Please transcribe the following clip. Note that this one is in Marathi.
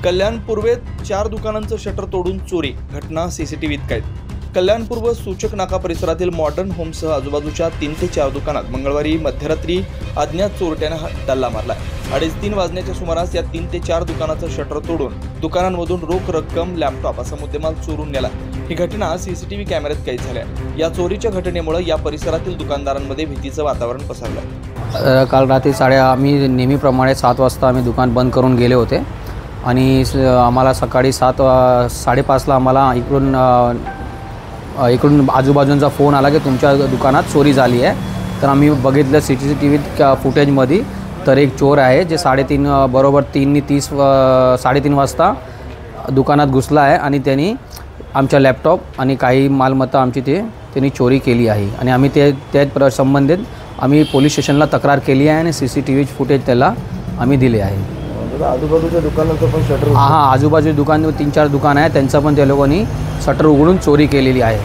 कल्याण पूर्वेत 4 दुकानांचं शटर तोडून चोरी, घटना सीसीटीव्हीत कैद। कल्याण पूर्व सूचक नाका परिसरातील मॉडर्न होमसह आजूबाजूच्या 3 ते 4 दुकानात मंगळवारी मध्यरात्री अज्ञात चोरट्याने डल्ला मारला। 2:30 वाजण्याच्या सुमारास या 3 ते 4 दुकानाचं शटर तोडून दुकानांमधून रोख रक्कम, लॅपटॉप असा मुद्देमाल चोरून नेला। ही घटना सीसीटीव्ही कॅमेऱ्यात कैद झाली। या चोरीच्या घटनेमुळे या परिसरातील दुकानदारांमध्ये भीतीचं वातावरण पसरलं। काल रात्री आम्ही नेहमीप्रमाणे 7 वाजता आम्ही दुकान बंद करून गेले होते आणि आम्हाला सकाळी 5:30ला आम्हाला इकडून आजूबाजूंचा फोन आला की तुमच्या दुकानात चोरी झाली आहे। तर आम्ही बघितलं सीसीटीव्ही फुटेजमध्ये, तर एक चोर आहे जे 3:30 वाजता दुकानात घुसला आहे आणि त्यांनी आमच्या लॅपटॉप आणि काही मालमत्ता आमची त्यांनी चोरी केली आहे आणि आम्ही त्या संबंधित आम्ही पोलीस स्टेशनला तक्रार केली आहे आणि सीसीटीव्ही फुटेज त्याला आम्ही दिले आहे। आजूबाजूच्या दुकानांचं पण शटर आजूबाजूच्या दुकान 3-4 दुकान आहे, त्यांचं पण त्या लोकांनी शटर उघडून चोरी केलेली आहे।